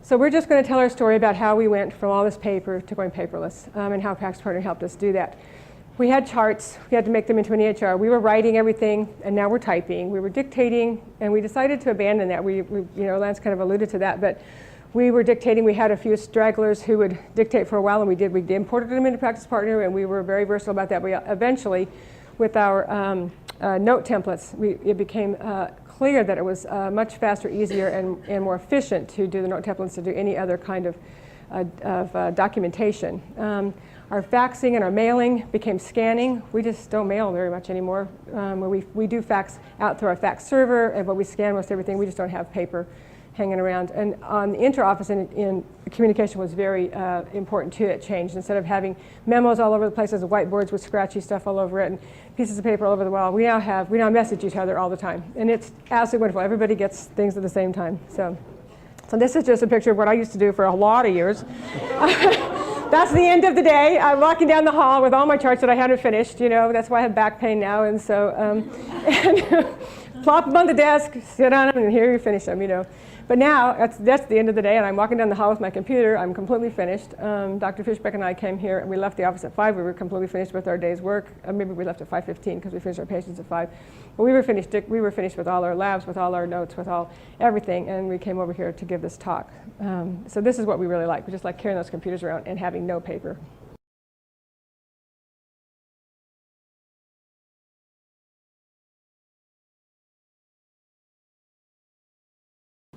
So we're just going to tell our story about how we went from all this paper to going paperless, and how Practice Partner helped us do that. We had charts. We had to make them into an EHR. We were writing everything, and now we're typing. We were dictating, and we decided to abandon that. Lance kind of alluded to that, but we were dictating. We had a few stragglers who would dictate for a while, and we imported them into Practice Partner, and we were very versatile about that. We eventually, with our note templates, it became clear that it was much faster, easier, and more efficient to do the note templates to do any other kind of documentation. Our faxing and our mailing became scanning. We just don't mail very much anymore. We do fax out through our fax server, but we scan most everything. We just don't have paper hanging around. And on the inter-office in communication was very important too. It changed. Instead of having memos all over the place, as whiteboards with scratchy stuff all over it and pieces of paper all over the wall, we now message each other all the time. And it's absolutely wonderful. Everybody gets things at the same time. So this is just a picture of what I used to do for a lot of years. That's the end of the day. I'm walking down the hall with all my charts that I hadn't finished. That's why I have back pain now. And so, plop them on the desk, sit on them, and here you finish them. But now that's the end of the day, and I'm walking down the hall with my computer. I'm completely finished. Dr. Fishbeck and I came here, and we left the office at 5. We were completely finished with our day's work. Maybe we left at 5:15 because we finished our patients at 5. But we were finished. We were finished with all our labs, with all our notes, with everything, and we came over here to give this talk. So this is what we really like. We just like carrying those computers around and having no paper.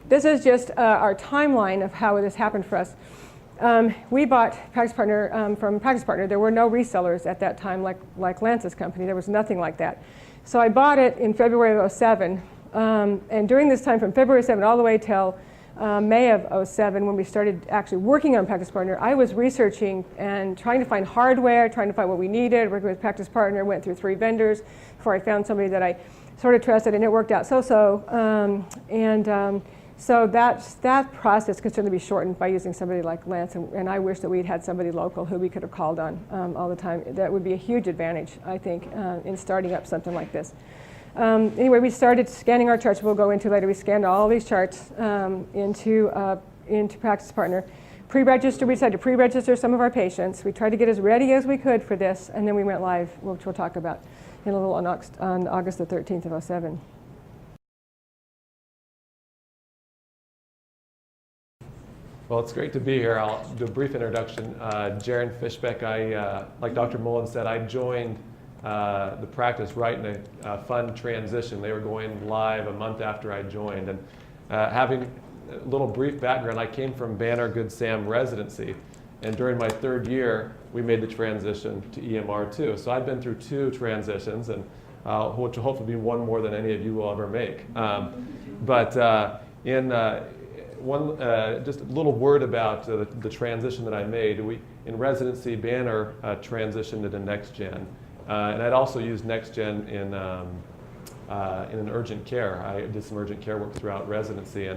This is just our timeline of how this happened for us. We bought Practice Partner from Practice Partner. There were no resellers at that time like Lance's company. There was nothing like that. So I bought it in February of 07. And during this time, from February 7 all the way till May of 07, when we started actually working on Practice Partner, I was researching and trying to find hardware, trying to find what we needed, working with Practice Partner, went through 3 vendors before I found somebody that I sort of trusted, and it worked out so-so. So that process could certainly be shortened by using somebody like Lance, and I wish that we'd had somebody local who we could have called on all the time. That would be a huge advantage, I think, in starting up something like this. Anyway, we started scanning our charts. We'll go into later. We scanned all these charts into Practice Partner. We decided to pre-register some of our patients. We tried to get as ready as we could for this, and then we went live, which we'll talk about in a little on August the 13th of 07. Well, it's great to be here. I'll do a brief introduction. Jaron Fishbeck, like Dr. Mullen said, I joined the practice right in a fun transition. They were going live a month after I joined. And having a little brief background, I came from Banner Good Sam residency. And during my 3rd year, we made the transition to EMR2. So I've been through 2 transitions, and which will hopefully be one more than any of you will ever make. Just a little word about the transition that I made. In residency, Banner transitioned into NextGen, and I'd also used NextGen in an urgent care. I did some urgent care work throughout residency,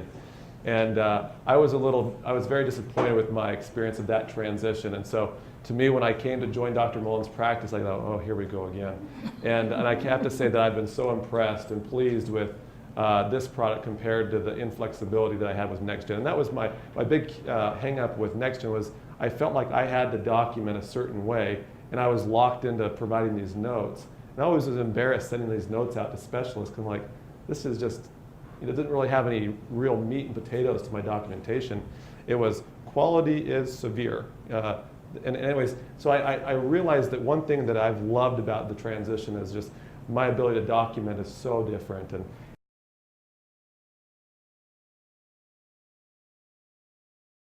and I was very disappointed with my experience of that transition. And so, to me, when I came to join Dr. Mullen's practice, I thought, oh, here we go again. And I have to say that I've been so impressed and pleased with this product compared to the inflexibility that I had with NextGen. And that was my big hang up with NextGen was I felt like I had to document a certain way, and I was locked into providing these notes. And I always was embarrassed sending these notes out to specialists because I'm like, this is just, it didn't really have any real meat and potatoes to my documentation. It was quality is severe. And anyways, so I realized that one thing that I've loved about the transition is just my ability to document is so different.